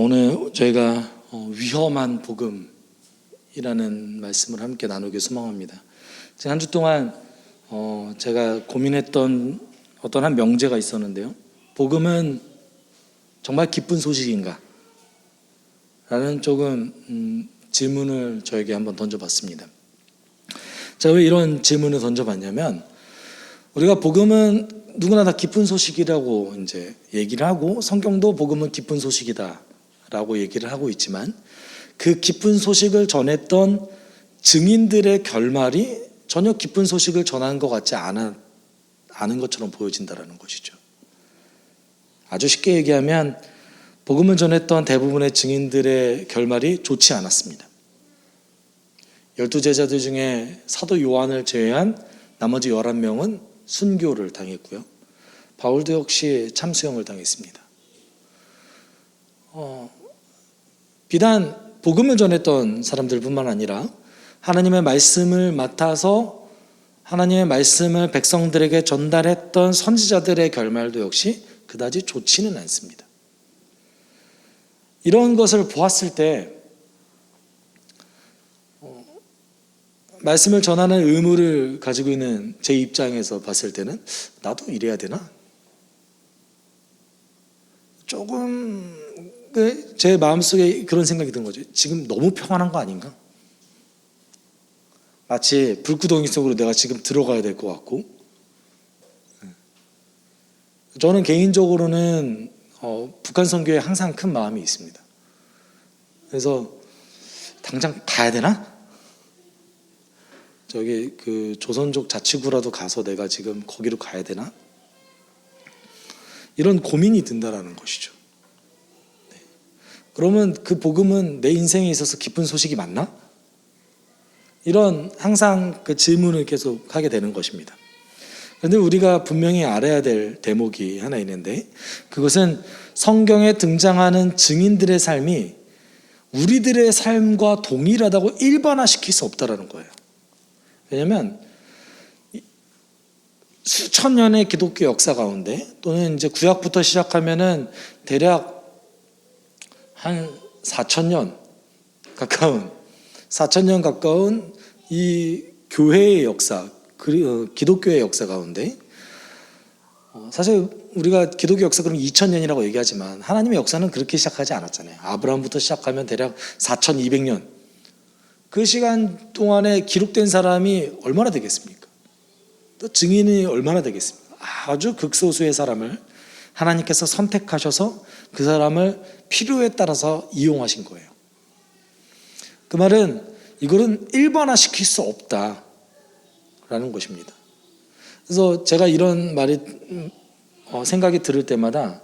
오늘 저희가 위험한 복음이라는 말씀을 함께 나누길 소망합니다. 제가 한 주 동안 제가 고민했던 어떤 한 명제가 있었는데요. 복음은 정말 기쁜 소식인가? 라는 조금 질문을 저에게 한번 던져봤습니다. 제가 왜 이런 질문을 던져봤냐면, 우리가 복음은 누구나 다 기쁜 소식이라고 이제 얘기를 하고, 성경도 복음은 기쁜 소식이다라고 얘기를 하고 있지만, 그 기쁜 소식을 전했던 증인들의 결말이 전혀 기쁜 소식을 전한 것 같지 않은 것처럼 보여진다는 것이죠. 아주 쉽게 얘기하면 복음을 전했던 대부분의 증인들의 결말이 좋지 않았습니다. 12제자들 중에 사도 요한을 제외한 나머지 11명은 순교를 당했고요. 바울도 역시 참수형을 당했습니다. 비단 복음을 전했던 사람들뿐만 아니라 하나님의 말씀을 맡아서 하나님의 말씀을 백성들에게 전달했던 선지자들의 결말도 역시 그다지 좋지는 않습니다. 이런 것을 보았을 때 말씀을 전하는 의무를 가지고 있는 제 입장에서 봤을 때는 나도 이래야 되나? 조금 제 마음속에 그런 생각이 드는 거죠. 지금 너무 평안한 거 아닌가? 마치 불구덩이 속으로 내가 지금 들어가야 될 것 같고, 저는 개인적으로는 북한 선교에 항상 큰 마음이 있습니다. 그래서 당장 가야 되나? 저기 그 조선족 자치구라도 가서 내가 지금 거기로 가야 되나? 이런 고민이 든다라는 것이죠. 네. 그러면 그 복음은 내 인생에 있어서 기쁜 소식이 맞나? 이런 항상 그 질문을 계속 하게 되는 것입니다. 그런데 우리가 분명히 알아야 될 대목이 하나 있는데, 그것은 성경에 등장하는 증인들의 삶이 우리들의 삶과 동일하다고 일반화시킬 수 없다라는 거예요. 왜냐하면 수천 년의 기독교 역사 가운데, 또는 이제 구약부터 시작하면은 대략 한 4,000년 가까운 이 교회의 역사, 기독교의 역사 가운데, 사실 우리가 기독교 역사 그럼 2000년이라고 얘기하지만 하나님의 역사는 그렇게 시작하지 않았잖아요. 아브라함부터 시작하면 대략 4200년, 그 시간 동안에 기록된 사람이 얼마나 되겠습니까? 또 증인이 얼마나 되겠습니까? 아주 극소수의 사람을 하나님께서 선택하셔서 그 사람을 필요에 따라서 이용하신 거예요. 그 말은 이거는 일반화시킬 수 없다라는 것입니다. 그래서 제가 이런 말이 생각이 들을 때마다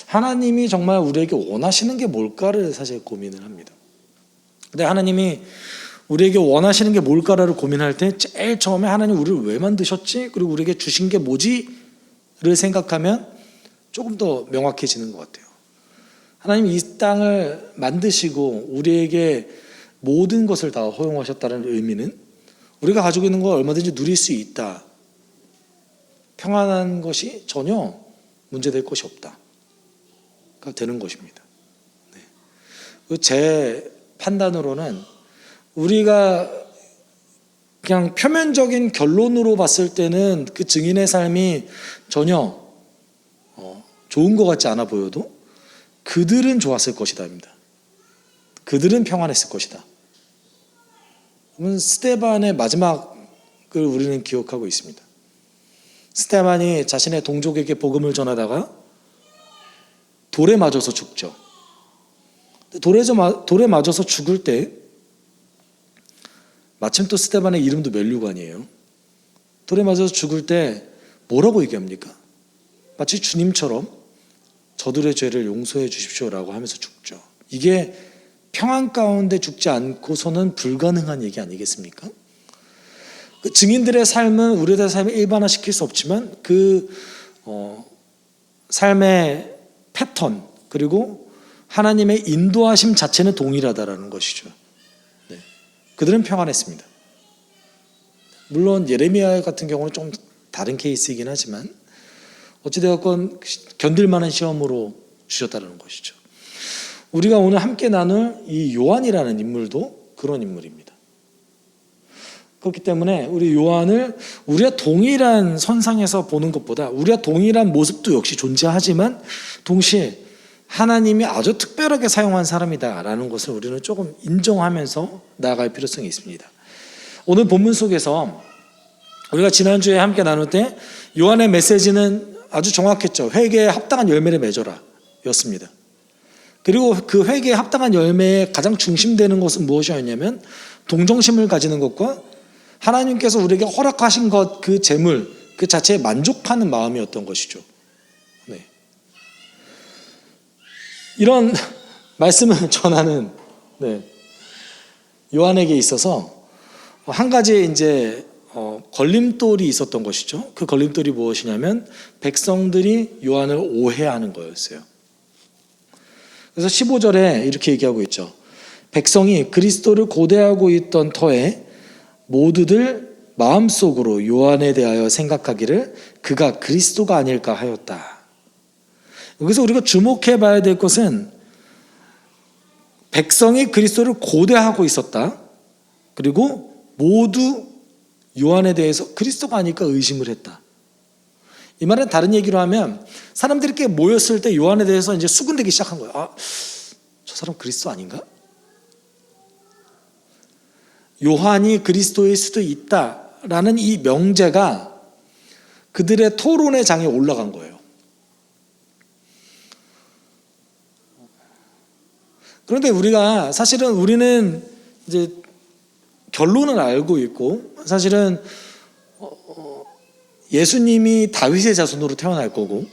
하나님이 정말 우리에게 원하시는 게 뭘까를 사실 고민을 합니다. 근데 하나님이 우리에게 원하시는 게 뭘까를 고민할 때 제일 처음에 하나님 우리를 왜 만드셨지? 그리고 우리에게 주신 게 뭐지? 를 생각하면 조금 더 명확해지는 것 같아요. 하나님 이 땅을 만드시고 우리에게 모든 것을 다 허용하셨다는 의미는 우리가 가지고 있는 걸 얼마든지 누릴 수 있다. 평안한 것이 전혀 문제될 것이 없다. 되는 것입니다. 네. 제 판단으로는 우리가 그냥 표면적인 결론으로 봤을 때는 그 증인의 삶이 전혀 좋은 것 같지 않아 보여도 그들은 좋았을 것이다입니다. 그들은 평안했을 것이다. 그러면 스데반의 마지막을 우리는 기억하고 있습니다. 스데반이 자신의 동족에게 복음을 전하다가 돌에 맞아서 죽죠. 돌에 맞아서 죽을 때 마침 또 스데반의 이름도 멜류관이에요. 돌에 맞아서 죽을 때 뭐라고 얘기합니까? 마치 주님처럼 저들의 죄를 용서해 주십시오라고 하면서 죽죠. 이게 평안 가운데 죽지 않고서는 불가능한 얘기 아니겠습니까? 그 증인들의 삶은 우리들의 삶을 일반화시킬 수 없지만 그 삶의 패턴, 그리고 하나님의 인도하심 자체는 동일하다라는 것이죠. 네. 그들은 평안했습니다. 물론 예레미야 같은 경우는 좀 다른 케이스이긴 하지만 어찌되었건 견딜 만한 시험으로 주셨다는 것이죠. 우리가 오늘 함께 나눌 이 요한이라는 인물도 그런 인물입니다. 그렇기 때문에 우리 요한을 우리가 동일한 선상에서 보는 것보다 우리가 동일한 모습도 역시 존재하지만 동시에 하나님이 아주 특별하게 사용한 사람이다라는 것을 우리는 조금 인정하면서 나아갈 필요성이 있습니다. 오늘 본문 속에서 우리가 지난주에 함께 나눌 때 요한의 메시지는 아주 정확했죠. 회개에 합당한 열매를 맺어라 였습니다. 그리고 그 회개에 합당한 열매의 가장 중심되는 것은 무엇이었냐면 동정심을 가지는 것과 하나님께서 우리에게 허락하신 것, 그 재물, 그 자체에 만족하는 마음이었던 것이죠. 네. 이런 말씀을 전하는 요한에게 있어서 한 가지 이제 걸림돌이 있었던 것이죠. 그 걸림돌이 무엇이냐면 백성들이 요한을 오해하는 거였어요. 그래서 15절에 이렇게 얘기하고 있죠. 백성이 그리스도를 고대하고 있던 터에 모두들 마음속으로 요한에 대하여 생각하기를 그가 그리스도가 아닐까 하였다. 여기서 우리가 주목해 봐야 될 것은 백성이 그리스도를 고대하고 있었다. 그리고 모두 요한에 대해서 그리스도가 아닐까 의심을 했다. 이 말은 다른 얘기로 하면 사람들이 이렇게 모였을 때 요한에 대해서 이제 수군대기 시작한 거예요. 아, 저 사람 그리스도 아닌가? 요한이 그리스도일 수도 있다라는 이 명제가 그들의 토론의 장에 올라간 거예요. 그런데 우리는 이제 결론을 알고 있고 사실은 예수님이 다윗의 자손으로 태어날 거고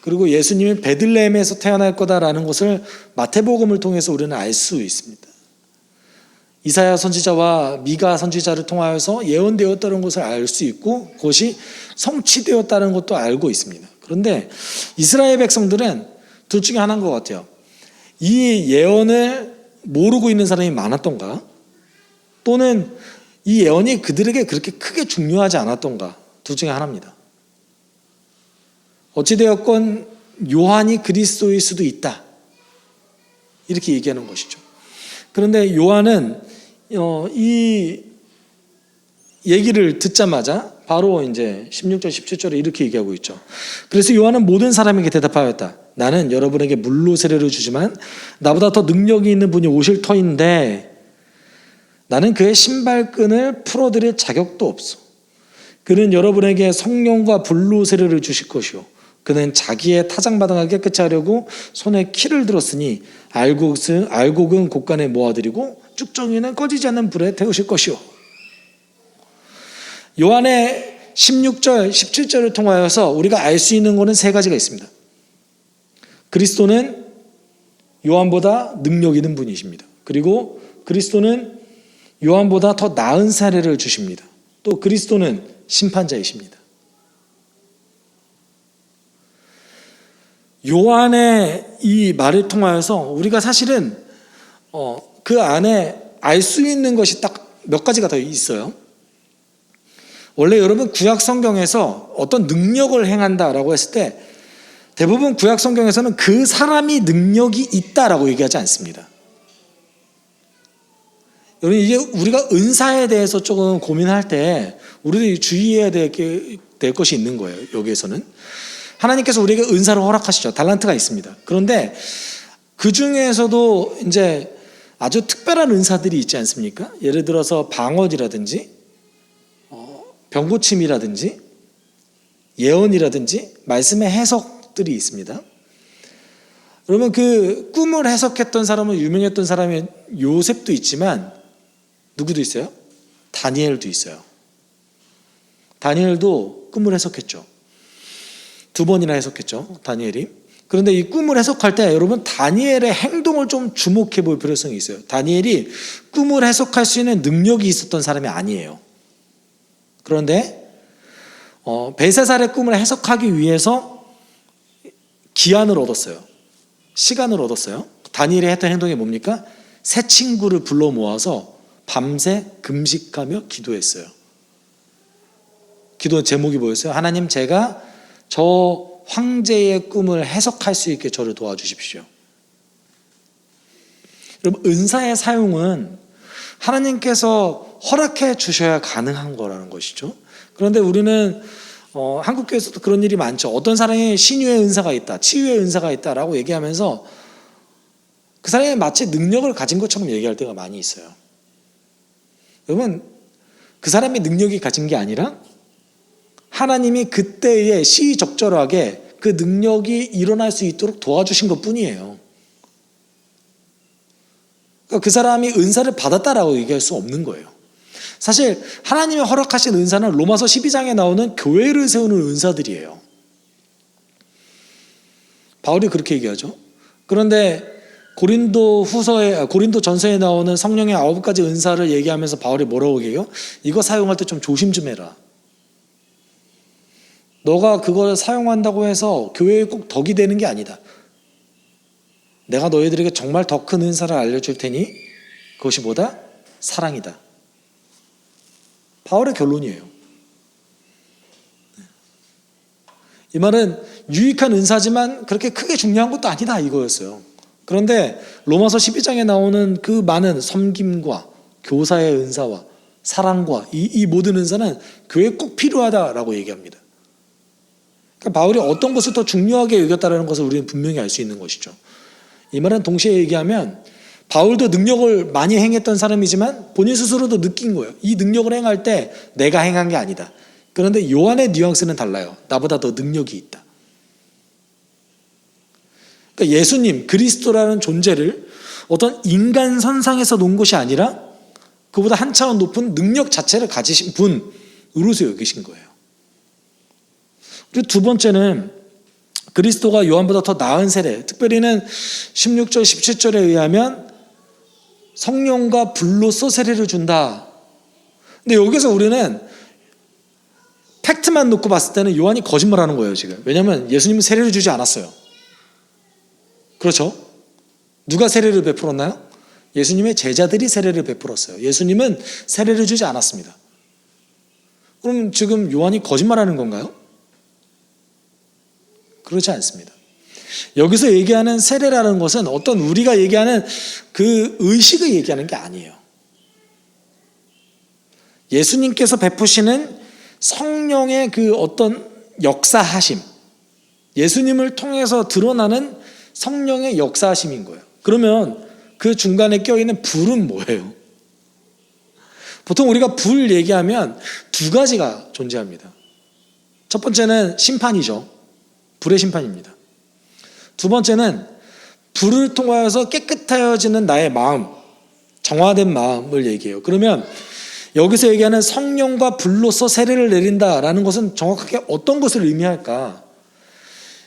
그리고 예수님이 베들레헴에서 태어날 거다라는 것을 마태복음을 통해서 우리는 알 수 있습니다. 이사야 선지자와 미가 선지자를 통하여서 예언되었다는 것을 알 수 있고 그것이 성취되었다는 것도 알고 있습니다. 그런데 이스라엘 백성들은 둘 중에 하나인 것 같아요. 이 예언을 모르고 있는 사람이 많았던가 또는 이 예언이 그들에게 그렇게 크게 중요하지 않았던가 둘 중에 하나입니다. 어찌되었건 요한이 그리스도일 수도 있다 이렇게 얘기하는 것이죠. 그런데 요한은 이 얘기를 듣자마자 바로 이제 16절 17절에 이렇게 얘기하고 있죠. 그래서 요한은 모든 사람에게 대답하였다. 나는 여러분에게 물로 세례를 주지만 나보다 더 능력이 있는 분이 오실 터인데 나는 그의 신발끈을 풀어드릴 자격도 없어. 그는 여러분에게 성령과 불로 세례를 주실 것이요 그는 자기의 타작마당을 깨끗이 하려고 손에 키를 들었으니 알곡은 곳간에 모아드리고 쭉정이는 꺼지지 않는 불에 태우실 것이요. 요한의 16절 17절을 통하여서 우리가 알 수 있는 것은 세 가지가 있습니다. 그리스도는 요한보다 능력 있는 분이십니다. 그리고 그리스도는 요한보다 더 나은 사례를 주십니다. 또 그리스도는 심판자이십니다. 요한의 이 말을 통하여서 우리가 사실은 그 안에 알 수 있는 것이 딱 몇 가지가 더 있어요. 원래 여러분 구약 성경에서 어떤 능력을 행한다라고 했을 때 대부분 구약 성경에서는 그 사람이 능력이 있다라고 얘기하지 않습니다. 여러분 이게 우리가 은사에 대해서 조금 고민할 때 우리들이 주의해야 될 것이 있는 거예요. 여기에서는 하나님께서 우리에게 은사를 허락하시죠. 달란트가 있습니다. 그런데 그 중에서도 이제 아주 특별한 은사들이 있지 않습니까? 예를 들어서 방언이라든지 병고침이라든지 예언이라든지 말씀의 해석들이 있습니다. 그러면 그 꿈을 해석했던 사람은 유명했던 사람이 요셉도 있지만 누구도 있어요? 다니엘도 있어요. 다니엘도 꿈을 해석했죠. 2번이나 해석했죠. 다니엘이. 그런데 이 꿈을 해석할 때 여러분 다니엘의 행동을 좀 주목해 볼 필요성이 있어요. 다니엘이 꿈을 해석할 수 있는 능력이 있었던 사람이 아니에요. 그런데 벨사살의 꿈을 해석하기 위해서 기한을 얻었어요. 시간을 얻었어요. 다니엘이 했던 행동이 뭡니까? 세 친구를 불러 모아서 밤새 금식하며 기도했어요. 기도 제목이 뭐였어요? 하나님, 제가 저 황제의 꿈을 해석할 수 있게 저를 도와주십시오. 여러분, 은사의 사용은 하나님께서 허락해 주셔야 가능한 거라는 것이죠. 그런데 우리는 한국교회에서도 그런 일이 많죠. 어떤 사람이 신유의 은사가 있다, 치유의 은사가 있다라고 얘기하면서 그 사람이 마치 능력을 가진 것처럼 얘기할 때가 많이 있어요. 여러분, 그 사람이 능력이 가진 게 아니라 하나님이 그때에 시적절하게 그 능력이 일어날 수 있도록 도와주신 것뿐이에요. 그러니까 그 사람이 은사를 받았다라고 얘기할 수 없는 거예요. 사실 하나님이 허락하신 은사는 로마서 12장에 나오는 교회를 세우는 은사들이에요. 바울이 그렇게 얘기하죠. 그런데 고린도 전서에 나오는 성령의 9가지 은사를 얘기하면서 바울이 뭐라고 얘기해요? 이거 사용할 때 좀 조심 좀 해라. 너가 그걸 사용한다고 해서 교회에 꼭 덕이 되는 게 아니다. 내가 너희들에게 정말 더 큰 은사를 알려줄 테니 그것이 뭐다? 사랑이다. 바울의 결론이에요. 이 말은 유익한 은사지만 그렇게 크게 중요한 것도 아니다 이거였어요. 그런데 로마서 12장에 나오는 그 많은 섬김과 교사의 은사와 사랑과 이 모든 은사는 교회에 꼭 필요하다라고 얘기합니다. 그러니까 바울이 어떤 것을 더 중요하게 여겼다는 것을 우리는 분명히 알 수 있는 것이죠. 이 말은 동시에 얘기하면 바울도 능력을 많이 행했던 사람이지만 본인 스스로도 느낀 거예요. 이 능력을 행할 때 내가 행한 게 아니다. 그런데 요한의 뉘앙스는 달라요. 나보다 더 능력이 있다. 그러니까 예수님, 그리스도라는 존재를 어떤 인간 선상에서 놓은 것이 아니라 그보다 한 차원 높은 능력 자체를 가지신 분으로서 여기신 거예요. 그리고 두 번째는 그리스도가 요한보다 더 나은 세례, 특별히는 16절, 17절에 의하면 성령과 불로써 세례를 준다. 근데 여기서 우리는 팩트만 놓고 봤을 때는 요한이 거짓말하는 거예요 지금. 왜냐하면 예수님은 세례를 주지 않았어요. 그렇죠? 누가 세례를 베풀었나요? 예수님의 제자들이 세례를 베풀었어요. 예수님은 세례를 주지 않았습니다. 그럼 지금 요한이 거짓말하는 건가요? 그렇지 않습니다. 여기서 얘기하는 세례라는 것은 어떤 우리가 얘기하는 그 의식을 얘기하는 게 아니에요. 예수님께서 베푸시는 성령의 그 어떤 역사하심, 예수님을 통해서 드러나는 성령의 역사하심인 거예요. 그러면 그 중간에 껴있는 불은 뭐예요? 보통 우리가 불 얘기하면 두 가지가 존재합니다. 첫 번째는 심판이죠. 불의 심판입니다. 두 번째는 불을 통하여서 깨끗해지는 나의 마음, 정화된 마음을 얘기해요. 그러면 여기서 얘기하는 성령과 불로서 세례를 내린다라는 것은 정확하게 어떤 것을 의미할까?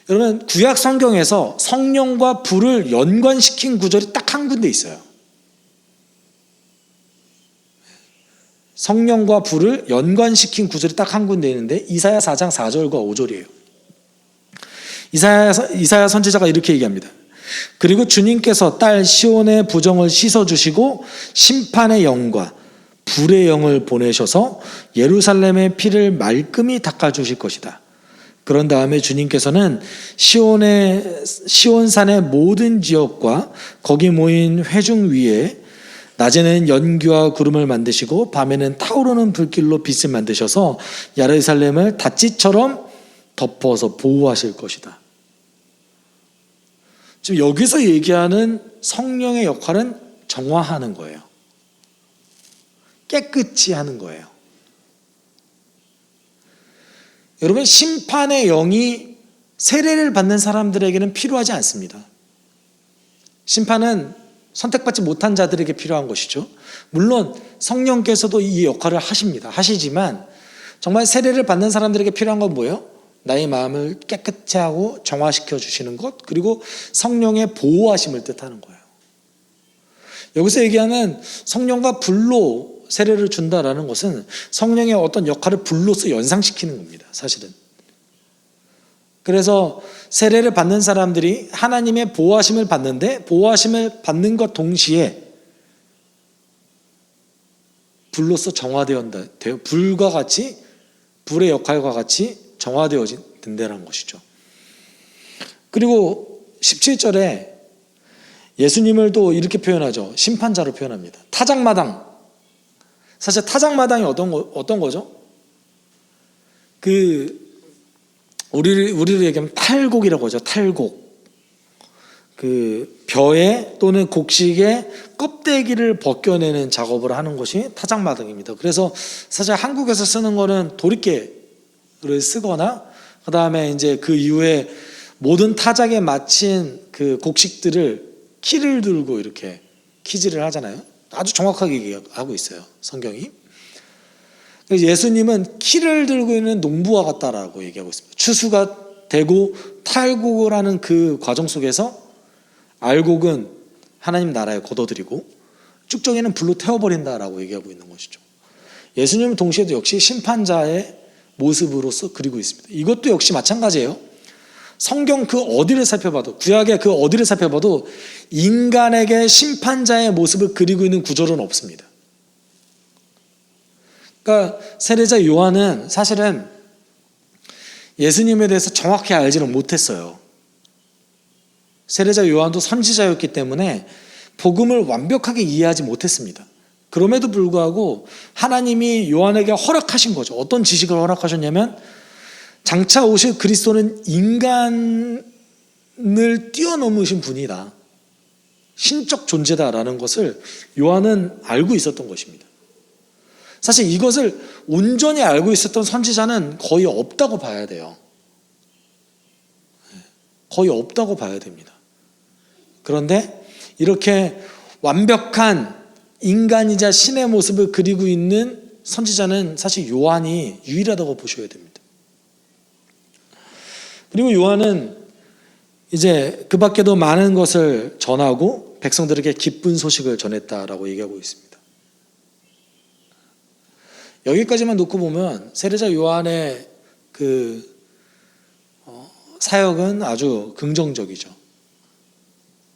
여러분, 구약 성경에서 성령과 불을 연관시킨 구절이 딱 한 군데 있어요. 성령과 불을 연관시킨 구절이 딱 한 군데 있는데 이사야 4장 4절과 5절이에요. 이사야 선지자가 이렇게 얘기합니다. 그리고 주님께서 딸 시온의 부정을 씻어주시고 심판의 영과 불의 영을 보내셔서 예루살렘의 피를 말끔히 닦아주실 것이다. 그런 다음에 주님께서는 시온산의 모든 지역과 거기 모인 회중 위에 낮에는 연기와 구름을 만드시고 밤에는 타오르는 불길로 빛을 만드셔서 예루살렘을 다찌처럼 덮어서 보호하실 것이다. 지금 여기서 얘기하는 성령의 역할은 정화하는 거예요. 깨끗이 하는 거예요. 여러분, 심판의 영이 세례를 받는 사람들에게는 필요하지 않습니다. 심판은 선택받지 못한 자들에게 필요한 것이죠. 물론 성령께서도 이 역할을 하시지만 정말 세례를 받는 사람들에게 필요한 건 뭐예요? 나의 마음을 깨끗이 하고 정화시켜 주시는 것, 그리고 성령의 보호하심을 뜻하는 거예요. 여기서 얘기하는 성령과 불로 세례를 준다라는 것은 성령의 어떤 역할을 불로서 연상시키는 겁니다. 사실은. 그래서 세례를 받는 사람들이 하나님의 보호하심을 받는데 보호하심을 받는 것 동시에 불로서 정화되어야 돼요. 불과 같이, 불의 역할과 같이 정화되어진다는 것이죠. 그리고 17절에 예수님을 또 이렇게 표현하죠. 심판자로 표현합니다. 타작마당. 사실 타작마당이 어떤 거죠? 우리로 얘기하면 탈곡이라고 하죠. 탈곡. 벼에 또는 곡식의 껍데기를 벗겨내는 작업을 하는 것이 타작마당입니다. 그래서 사실 한국에서 쓰는 거는 도리깨를 쓰거나, 그 다음에 이제 그 이후에 모든 타작에 맞힌 그 곡식들을 키를 들고 이렇게 키질을 하잖아요. 아주 정확하게 얘기하고 있어요, 성경이. 예수님은 키를 들고 있는 농부와 같다라고 얘기하고 있습니다. 추수가 되고 탈곡을 하는 그 과정 속에서 알곡은 하나님 나라에 거둬들이고 쭉정이는 불로 태워버린다라고 얘기하고 있는 것이죠. 예수님은 동시에도 역시 심판자의 모습으로서 그리고 있습니다. 이것도 역시 마찬가지예요. 성경 그 어디를 살펴봐도, 구약의 그 어디를 살펴봐도 인간에게 심판자의 모습을 그리고 있는 구절은 없습니다. 그러니까 세례자 요한은 사실은 예수님에 대해서 정확히 알지는 못했어요. 세례자 요한도 선지자였기 때문에 복음을 완벽하게 이해하지 못했습니다. 그럼에도 불구하고 하나님이 요한에게 허락하신 거죠. 어떤 지식을 허락하셨냐면, 장차 오실 그리스도는 인간을 뛰어넘으신 분이다, 신적 존재다라는 것을 요한은 알고 있었던 것입니다. 사실 이것을 온전히 알고 있었던 선지자는 거의 없다고 봐야 돼요. 거의 없다고 봐야 됩니다. 그런데 이렇게 완벽한 인간이자 신의 모습을 그리고 있는 선지자는 사실 요한이 유일하다고 보셔야 됩니다. 그리고 요한은 이제 그 밖에도 많은 것을 전하고 백성들에게 기쁜 소식을 전했다라고 얘기하고 있습니다. 여기까지만 놓고 보면 세례자 요한의 사역은 아주 긍정적이죠.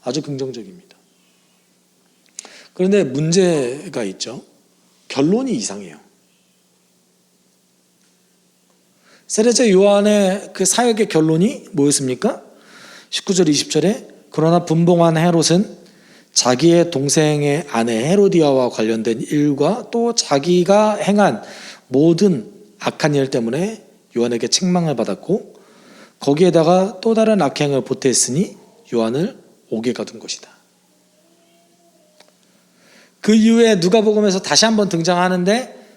아주 긍정적입니다. 그런데 문제가 있죠. 결론이 이상해요. 세례자 요한의 그 사역의 결론이 뭐였습니까? 19절 20절에 그러나 분봉한 헤롯은 자기의 동생의 아내 헤로디아와 관련된 일과 또 자기가 행한 모든 악한 일 때문에 요한에게 책망을 받았고, 거기에다가 또 다른 악행을 보태했으니 요한을 옥에 가둔 것이다. 그 이후에 누가복음에서 다시 한번 등장하는데,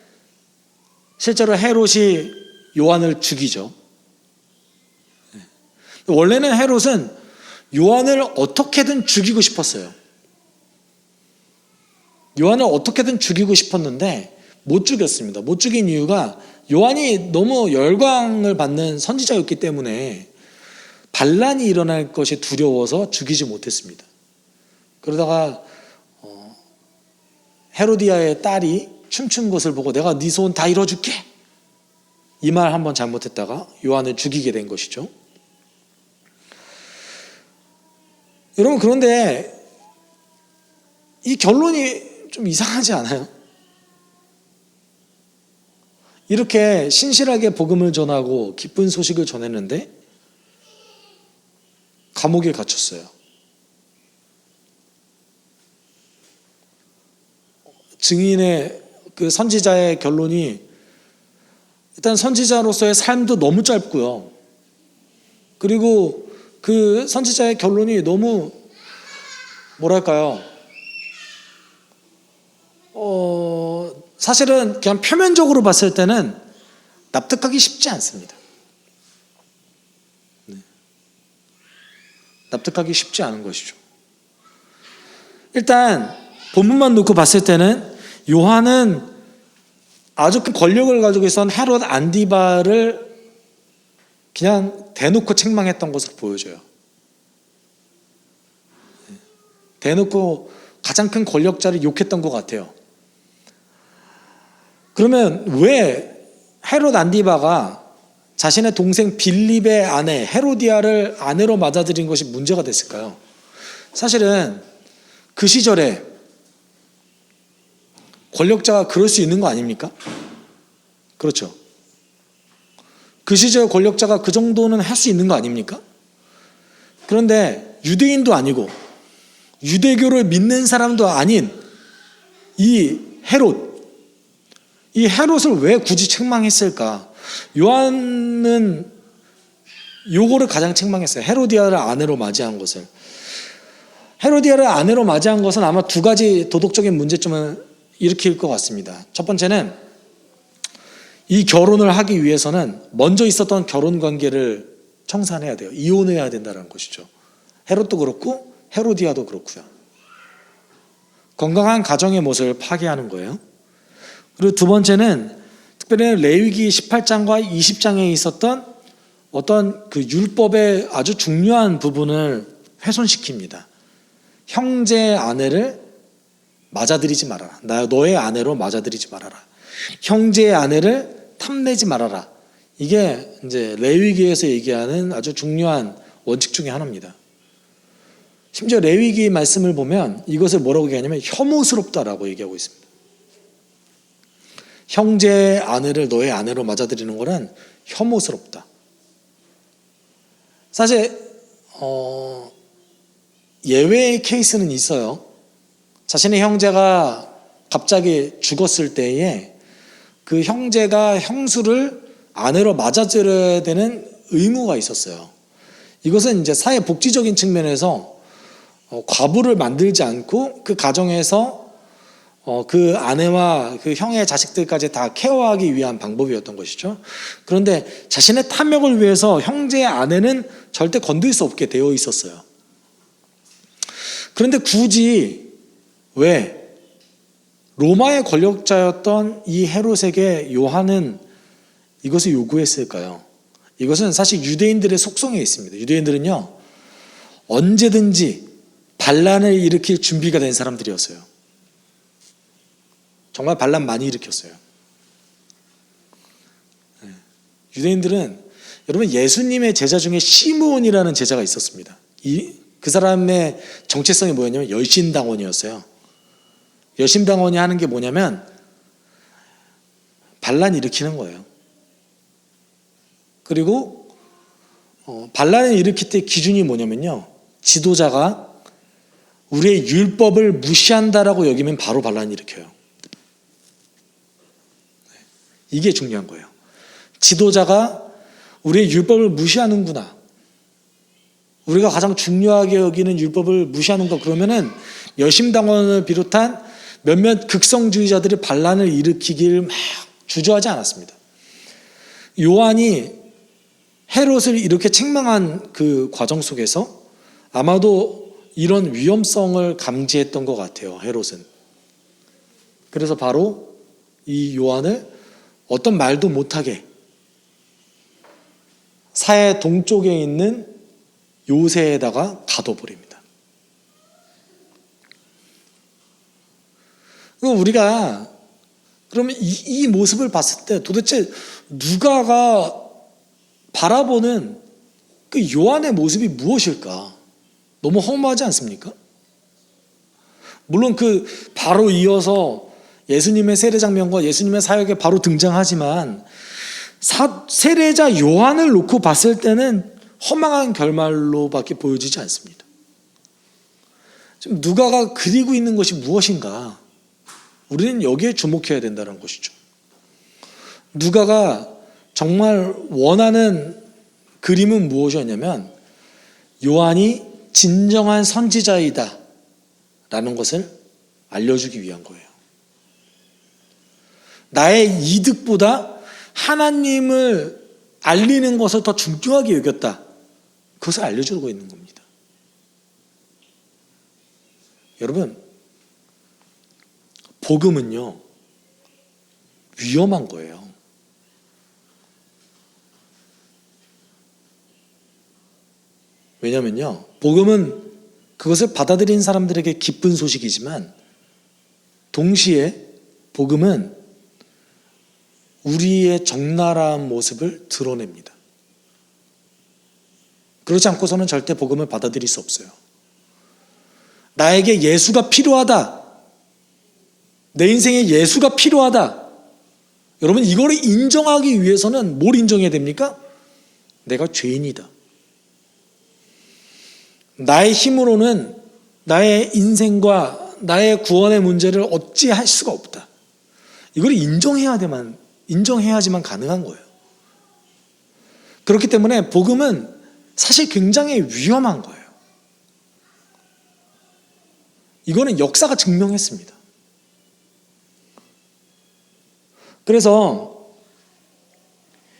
실제로 헤롯이 요한을 죽이죠. 원래는 헤롯은 요한을 어떻게든 죽이고 싶었어요. 요한을 어떻게든 죽이고 싶었는데 못 죽였습니다. 못 죽인 이유가 요한이 너무 열광을 받는 선지자였기 때문에 반란이 일어날 것이 두려워서 죽이지 못했습니다. 그러다가 헤로디아의 딸이 춤춘 것을 보고 내가 네 소원 다 이뤄줄게, 이 말 한번 잘못했다가 요한을 죽이게 된 것이죠. 여러분, 그런데 이 결론이 좀 이상하지 않아요? 이렇게 신실하게 복음을 전하고 기쁜 소식을 전했는데 감옥에 갇혔어요. 증인의 그 선지자의 결론이, 일단 선지자로서의 삶도 너무 짧고요. 그리고 그 선지자의 결론이 너무 뭐랄까요? 사실은 그냥 표면적으로 봤을 때는 납득하기 쉽지 않습니다. 납득하기 쉽지 않은 것이죠. 일단 본문만 놓고 봤을 때는 요한은 아주 큰 권력을 가지고 있었던 헤롯 안디바를 그냥 대놓고 책망했던 것으로 보여져요. 대놓고 가장 큰 권력자를 욕했던 것 같아요. 그러면 왜 헤롯 안디바가 자신의 동생 빌립의 아내 헤로디아를 아내로 맞아들인 것이 문제가 됐을까요? 사실은 그 시절에 권력자가 그럴 수 있는 거 아닙니까? 그렇죠. 그 시절 권력자가 그 정도는 할 수 있는 거 아닙니까? 그런데 유대인도 아니고 유대교를 믿는 사람도 아닌 이 헤롯, 이 헤롯을 왜 굳이 책망했을까? 요한은 요거를 가장 책망했어요. 헤로디아를 아내로 맞이한 것을. 헤로디아를 아내로 맞이한 것은 아마 두 가지 도덕적인 문제점을 일으킬 것 같습니다. 첫 번째는 이 결혼을 하기 위해서는 먼저 있었던 결혼 관계를 청산해야 돼요. 이혼해야 된다는 것이죠. 헤롯도 그렇고 헤로디아도 그렇고요. 건강한 가정의 모습을 파괴하는 거예요. 그리고 두 번째는 특별히 레위기 18장과 20장에 있었던 어떤 그 율법의 아주 중요한 부분을 훼손시킵니다. 형제의 아내를 맞아들이지 말아라. 너의 아내로 맞아들이지 말아라. 형제의 아내를 탐내지 말아라. 이게 이제 레위기에서 얘기하는 아주 중요한 원칙 중에 하나입니다. 심지어 레위기 말씀을 보면 이것을 뭐라고 얘기하냐면 혐오스럽다라고 얘기하고 있습니다. 형제의 아내를 너의 아내로 맞아들이는 것은 혐오스럽다. 사실 예외의 케이스는 있어요. 자신의 형제가 갑자기 죽었을 때에 그 형제가 형수를 아내로 맞아들여야 되는 의무가 있었어요. 이것은 이제 사회 복지적인 측면에서 과부를 만들지 않고 그 가정에서 그 아내와 그 형의 자식들까지 다 케어하기 위한 방법이었던 것이죠. 그런데 자신의 탐욕을 위해서 형제의 아내는 절대 건들 수 없게 되어 있었어요. 그런데 굳이 왜 로마의 권력자였던 이 헤롯에게 요한은 이것을 요구했을까요? 이것은 사실 유대인들의 속성에 있습니다. 유대인들은요, 언제든지 반란을 일으킬 준비가 된 사람들이었어요. 정말 반란 많이 일으켰어요. 유대인들은, 여러분, 예수님의 제자 중에 시므온이라는 제자가 있었습니다. 그 사람의 정체성이 뭐였냐면 열심당원이었어요. 열심당원이 하는 게 뭐냐면 반란 일으키는 거예요. 그리고 반란을 일으킬 때 기준이 뭐냐면요, 지도자가 우리의 율법을 무시한다라고 여기면 바로 반란 일으켜요. 이게 중요한 거예요. 지도자가 우리의 율법을 무시하는구나, 우리가 가장 중요하게 여기는 율법을 무시하는가, 그러면은 열심당원을 비롯한 몇몇 극성주의자들이 반란을 일으키길 막 주저하지 않았습니다. 요한이 헤롯을 이렇게 책망한 그 과정 속에서 아마도 이런 위험성을 감지했던 것 같아요, 헤롯은. 그래서 바로 이 요한을 어떤 말도 못하게 사해 동쪽에 있는 요새에다가 가둬버립니다. 우리가 그러면 이 모습을 봤을 때 도대체 누가가 바라보는 그 요한의 모습이 무엇일까? 너무 허무하지 않습니까? 물론 그 바로 이어서 예수님의 세례 장면과 예수님의 사역에 바로 등장하지만 세례자 요한을 놓고 봤을 때는 허망한 결말로밖에 보여지지 않습니다. 지금 누가가 그리고 있는 것이 무엇인가? 우리는 여기에 주목해야 된다는 것이죠. 누가가 정말 원하는 그림은 무엇이었냐면 요한이 진정한 선지자이다 라는 것을 알려주기 위한 거예요. 나의 이득보다 하나님을 알리는 것을 더 중요하게 여겼다, 그것을 알려주고 있는 겁니다. 여러분, 복음은요, 위험한 거예요. 왜냐면요, 복음은 그것을 받아들인 사람들에게 기쁜 소식이지만 동시에 복음은 우리의 적나라한 모습을 드러냅니다. 그렇지 않고서는 절대 복음을 받아들일 수 없어요. 나에게 예수가 필요하다, 내 인생에 예수가 필요하다, 여러분, 이거를 인정하기 위해서는 뭘 인정해야 됩니까? 내가 죄인이다. 나의 힘으로는 나의 인생과 나의 구원의 문제를 어찌할 수가 없다. 이걸 인정해야지만 가능한 거예요. 그렇기 때문에 복음은 사실 굉장히 위험한 거예요. 이거는 역사가 증명했습니다. 그래서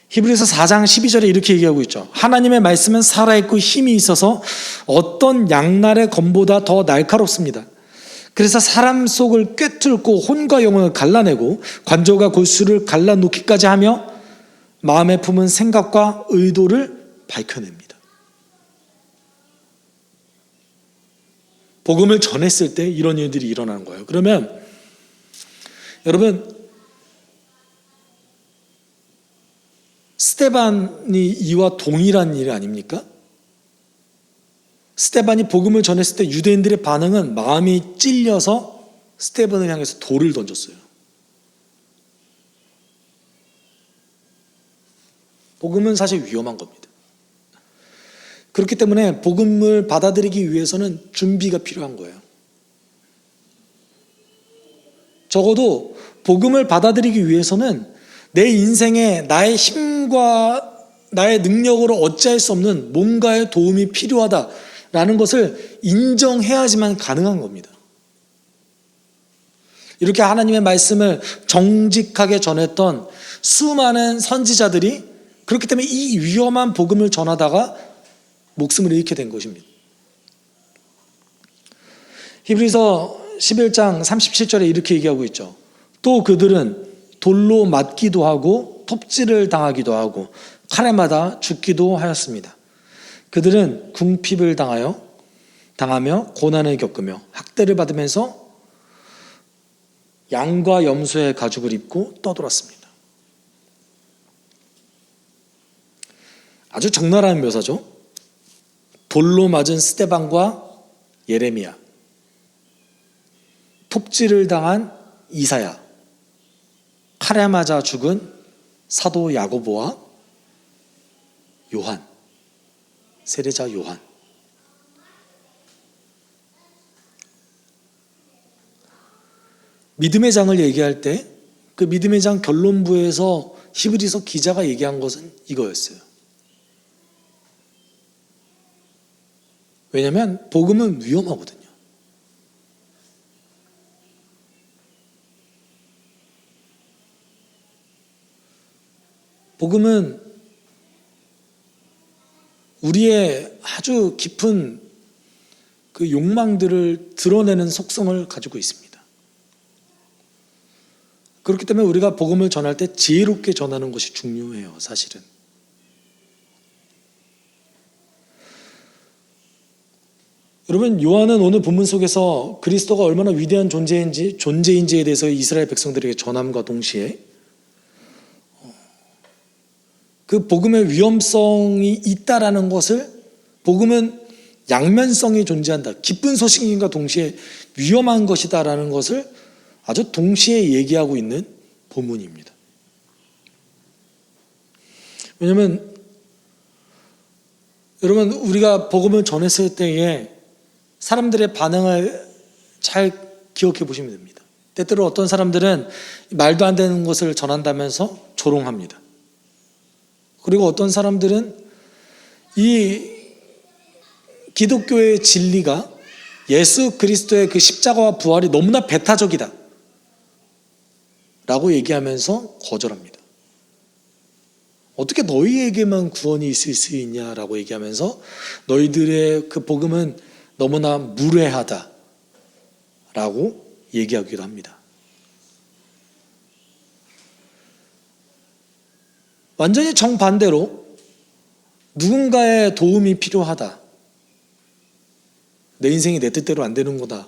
히브리서 4장 12절에 이렇게 얘기하고 있죠. 하나님의 말씀은 살아있고 힘이 있어서 어떤 양날의 검보다 더 날카롭습니다. 그래서 사람 속을 꿰뚫고 혼과 영혼을 갈라내고 관절과 골수를 갈라놓기까지 하며 마음에 품은 생각과 의도를 밝혀냅니다. 복음을 전했을 때 이런 일들이 일어나는 거예요. 그러면 여러분, 스데반이 이와 동일한 일 아닙니까? 스데반이 복음을 전했을 때 유대인들의 반응은 마음이 찔려서 스데반을 향해서 돌을 던졌어요. 복음은 사실 위험한 겁니다. 그렇기 때문에 복음을 받아들이기 위해서는 준비가 필요한 거예요. 적어도 복음을 받아들이기 위해서는 내 인생에 나의 힘과 나의 능력으로 어찌할 수 없는 뭔가의 도움이 필요하다라는 것을 인정해야지만 가능한 겁니다. 이렇게 하나님의 말씀을 정직하게 전했던 수많은 선지자들이 그렇기 때문에 이 위험한 복음을 전하다가 목숨을 잃게 된 것입니다. 히브리서 11장 37절에 이렇게 얘기하고 있죠. 또 그들은 돌로 맞기도 하고 톱질을 당하기도 하고 칼에 맞아 죽기도 하였습니다. 그들은 궁핍을 당하며 고난을 겪으며 학대를 받으면서 양과 염소의 가죽을 입고 떠돌았습니다. 아주 적나라한 묘사죠. 돌로 맞은 스데반과 예레미야, 톱질을 당한 이사야, 칼에 맞아 죽은 사도 야고보와 요한, 세례자 요한. 믿음의 장을 얘기할 때 그 믿음의 장 결론부에서 히브리서 기자가 얘기한 것은 이거였어요. 왜냐하면 복음은 위험하거든요. 복음은 우리의 아주 깊은 그 욕망들을 드러내는 속성을 가지고 있습니다. 그렇기 때문에 우리가 복음을 전할 때 지혜롭게 전하는 것이 중요해요, 사실은. 여러분, 요한은 오늘 본문 속에서 그리스도가 얼마나 위대한 존재인지에 대해서 이스라엘 백성들에게 전함과 동시에 그 복음의 위험성이 있다라는 것을, 복음은 양면성이 존재한다, 기쁜 소식인과 동시에 위험한 것이다라는 것을 아주 동시에 얘기하고 있는 본문입니다. 왜냐하면 여러분, 우리가 복음을 전했을 때에 사람들의 반응을 잘 기억해 보시면 됩니다. 때때로 어떤 사람들은 말도 안 되는 것을 전한다면서 조롱합니다. 그리고 어떤 사람들은 이 기독교의 진리가, 예수 그리스도의 그 십자가와 부활이 너무나 배타적이다 라고 얘기하면서 거절합니다. 어떻게 너희에게만 구원이 있을 수 있냐라고 얘기하면서 너희들의 그 복음은 너무나 무례하다 라고 얘기하기도 합니다. 완전히 정반대로 누군가의 도움이 필요하다, 내 인생이 내 뜻대로 안 되는 거다,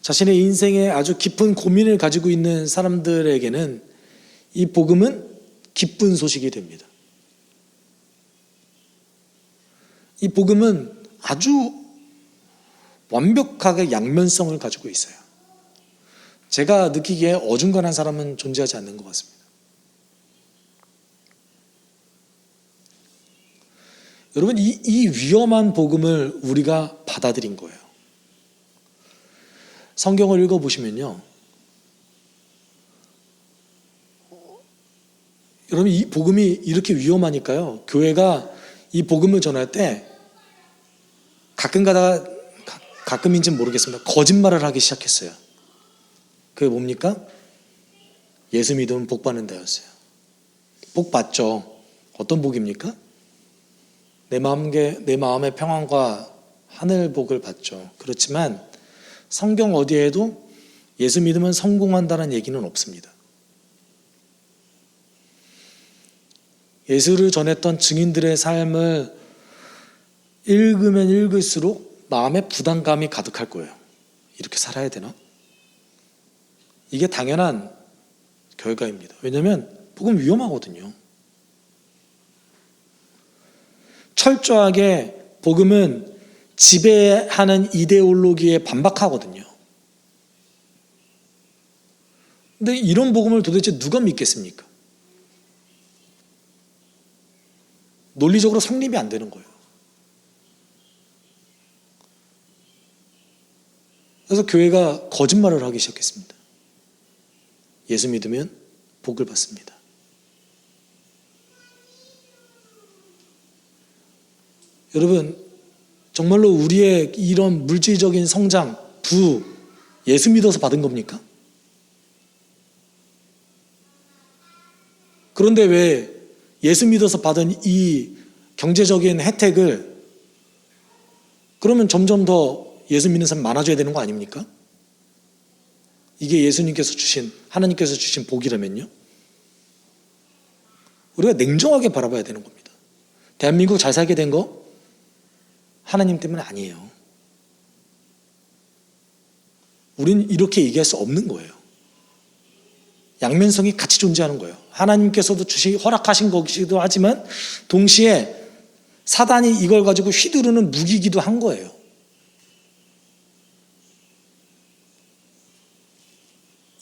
자신의 인생에 아주 깊은 고민을 가지고 있는 사람들에게는 이 복음은 기쁜 소식이 됩니다. 이 복음은 아주 완벽하게 양면성을 가지고 있어요. 제가 느끼기에 어중간한 사람은 존재하지 않는 것 같습니다. 여러분, 이 위험한 복음을 우리가 받아들인 거예요. 성경을 읽어보시면요, 여러분 이 복음이 이렇게 위험하니까요, 교회가 이 복음을 전할 때 가끔인지는 모르겠습니다, 거짓말을 하기 시작했어요. 그게 뭡니까? 예수 믿으면 복 받는다였어요. 복 받죠. 어떤 복입니까? 내 마음의 평안과 하늘 복을 받죠. 그렇지만 성경 어디에도 예수 믿으면 성공한다는 얘기는 없습니다. 예수를 전했던 증인들의 삶을 읽으면 읽을수록 마음에 부담감이 가득할 거예요. 이렇게 살아야 되나? 이게 당연한 결과입니다. 왜냐하면 복음 위험하거든요. 철저하게 복음은 지배하는 이데올로기에 반박하거든요. 근데 이런 복음을 도대체 누가 믿겠습니까? 논리적으로 성립이 안 되는 거예요. 그래서 교회가 거짓말을 하기 시작했습니다. 예수 믿으면 복을 받습니다. 여러분, 정말로 우리의 이런 물질적인 성장, 예수 믿어서 받은 겁니까? 그런데 왜 예수 믿어서 받은 이 경제적인 혜택을 그러면 점점 더 예수 믿는 사람 많아져야 되는 거 아닙니까? 이게 예수님께서 주신, 하나님께서 주신 복이라면요? 우리가 냉정하게 바라봐야 되는 겁니다. 대한민국 잘 살게 된 거 하나님 때문 아니에요. 우리는 이렇게 얘기할 수 없는 거예요. 양면성이 같이 존재하는 거예요. 하나님께서도 허락하신 것이기도 하지만 동시에 사단이 이걸 가지고 휘두르는 무기이기도 한 거예요.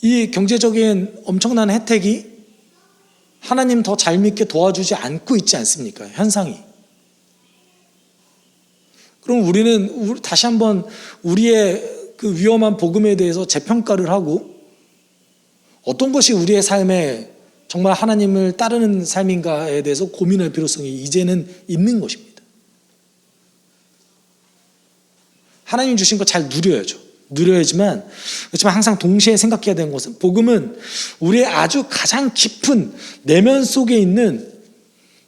이 경제적인 엄청난 혜택이 하나님 더 잘 믿게 도와주지 않고 있지 않습니까? 현상이. 그럼 우리는 다시 한번 우리의 그 위험한 복음에 대해서 재평가를 하고 어떤 것이 우리의 삶에 정말 하나님을 따르는 삶인가에 대해서 고민할 필요성이 이제는 있는 것입니다. 하나님 주신 거 잘 누려야지만 그렇지만 항상 동시에 생각해야 되는 것은 복음은 우리의 아주 가장 깊은 내면 속에 있는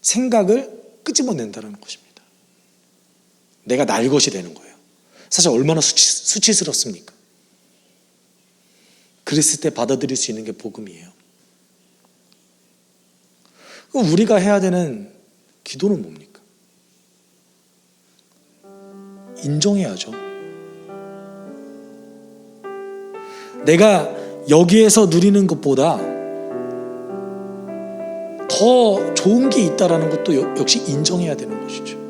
생각을 끄집어낸다는 것입니다. 내가 날 것이 되는 거예요. 사실 얼마나 수치스럽습니까? 그랬을 때 받아들일 수 있는 게 복음이에요. 우리가 해야 되는 기도는 뭡니까? 인정해야죠. 내가 여기에서 누리는 것보다 더 좋은 게 있다는 것도 역시 인정해야 되는 것이죠.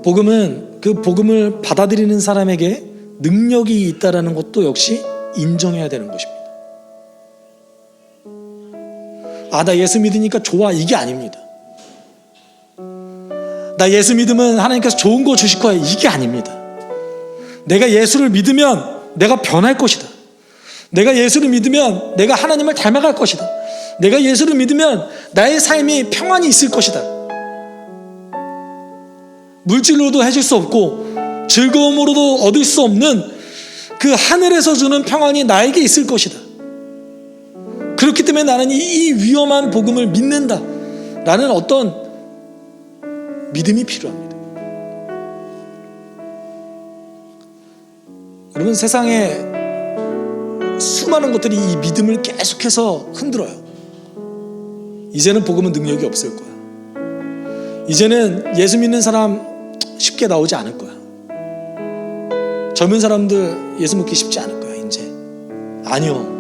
복음은 그 복음을 받아들이는 사람에게 능력이 있다는 것도 역시 인정해야 되는 것입니다. 나 예수 믿으니까 좋아, 이게 아닙니다. 나 예수 믿으면 하나님께서 좋은 거 주실 거야, 이게 아닙니다. 내가 예수를 믿으면 내가 변할 것이다. 내가 예수를 믿으면 내가 하나님을 닮아갈 것이다. 내가 예수를 믿으면 나의 삶이 평안이 있을 것이다. 물질로도 해줄 수 없고 즐거움으로도 얻을 수 없는 그 하늘에서 주는 평안이 나에게 있을 것이다. 그렇기 때문에 나는 이 위험한 복음을 믿는다 라는 어떤 믿음이 필요합니다. 여러분, 세상에 수많은 것들이 이 믿음을 계속해서 흔들어요. 이제는 복음은 능력이 없을 거야. 이제는 예수 믿는 사람 쉽게 나오지 않을 거야. 젊은 사람들 예수 믿기 쉽지 않을 거야, 이제. 아니요.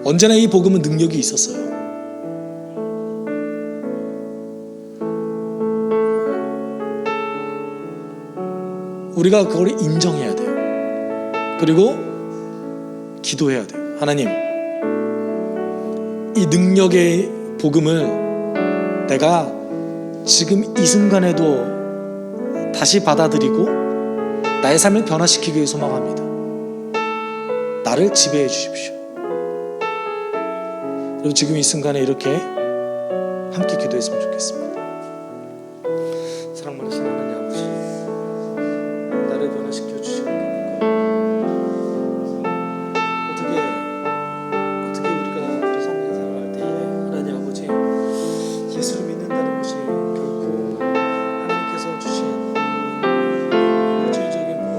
언제나 이 복음은 능력이 있었어요. 우리가 그걸 인정해야 돼요. 그리고 기도해야 돼요. 하나님, 이 능력의 복음을 내가 지금 이 순간에도 다시 받아들이고 나의 삶을 변화시키기 위해 소망합니다. 나를 지배해 주십시오. 그리고 지금 이 순간에 이렇게 함께 기도했으면 좋겠습니다. 사랑 많으신 하나님 아버지, 나를 변화시켜 주시고 어떻게 우리가 우리 성경 생활할 때에 하나님 아버지 예수를 믿는다는 것이 결코 하나님께서 주신 물질적인 복을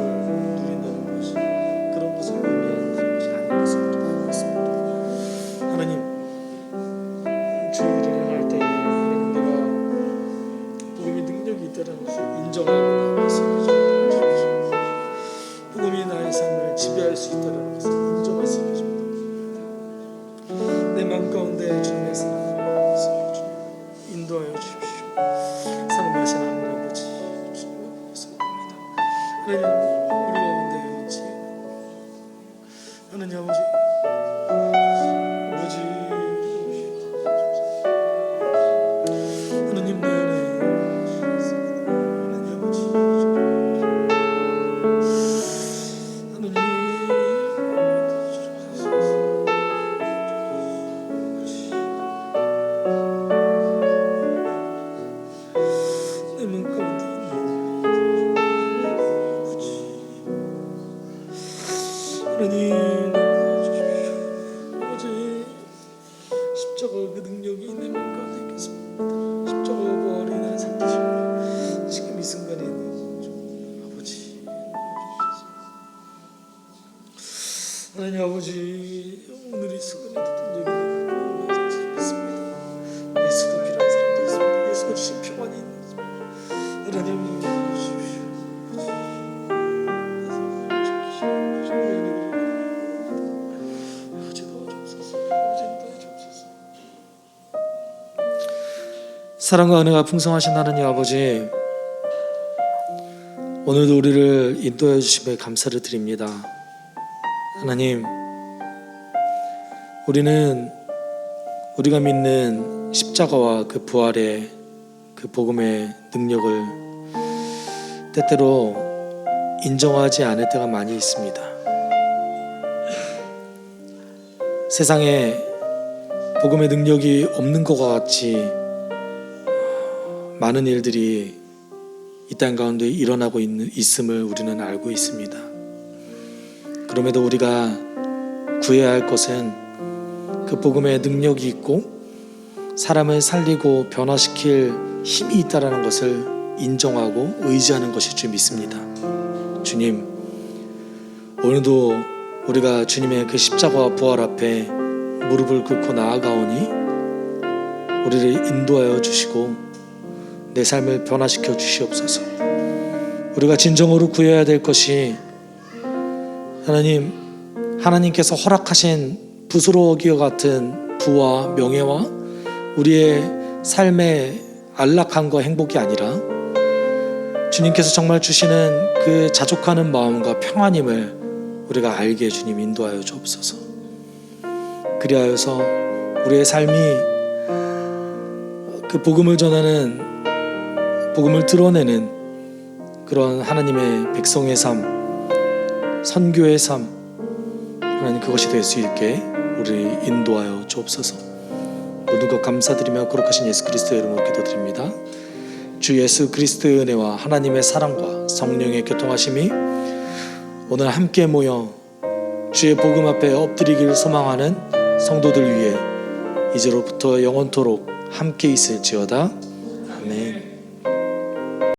누린다는 것이 그런 것을 의미하는 것이 아닌 것을 우리가 알고 있습니다. 하나님, 주일을 행할 때에 하나님 내가 복음의 능력이 있다는 것을 인정하고 나아갈 수 있게 주십시오. 복음이 나의 삶을 지배할 수 있다는 것을 인정할 수 있게 주십시오. 내 마음 가운데 주님의 사랑을 인도하여 주십시오. 사랑하신 하나님 아버지, 주님을 기도합니다. 하나님, 우리 가운데 있지 하나님 아버지, 하나님 내 안에 하나님 아버지, 내 마음 가운데 하나님 주십시오. 아버지, 십자가 그 능력이 내 마음 가운데 있겠습니다. 십자가 부활이 나를 살리시고 지금 이 순간에 아버지, 하나님 아버지, 오늘 이 순간에도 능력이 내 마음 가운데 있습니다. 예수가 필요한 사람도 있습니다. 예수가 주신 평안이 있는 하나님 주십시오. 사랑과 은혜가 풍성하신 하나님 아버지, 오늘도 우리를 인도해 주심에 감사를 드립니다. 하나님, 우리는 우리가 믿는 십자가와 그 부활의 그 복음의 능력을 때때로 인정하지 않을 때가 많이 있습니다. 세상에 복음의 능력이 없는 것과 같이 많은 일들이 이 땅 가운데 일어나고 있음을 우리는 알고 있습니다. 그럼에도 우리가 구해야 할 것은 그 복음의 능력이 있고 사람을 살리고 변화시킬 힘이 있다는 것을 인정하고 의지하는 것일 줄 믿습니다. 주님, 오늘도 우리가 주님의 그 십자가와 부활 앞에 무릎을 꿇고 나아가오니 우리를 인도하여 주시고 내 삶을 변화시켜 주시옵소서. 우리가 진정으로 구해야 될 것이 하나님께서 허락하신 부스러기와 같은 부와 명예와 우리의 삶의 안락함과 행복이 아니라 주님께서 정말 주시는 그 자족하는 마음과 평안임을 우리가 알게 주님 인도하여 주옵소서. 그리하여서 우리의 삶이 그 복음을 전하는, 복음을 드러내는 그런 하나님의 백성의 삶, 선교의 삶, 하나님 그것이 될 수 있게 우리를 인도하여 주옵소서. 모든 것 감사드리며 거룩하신 예수 그리스도의 이름으로 기도드립니다. 주 예수 그리스도의 은혜와 하나님의 사랑과 성령의 교통하심이 오늘 함께 모여 주의 복음 앞에 엎드리기를 소망하는 성도들 위해 이제로부터 영원토록 함께 있을지어다. 아멘.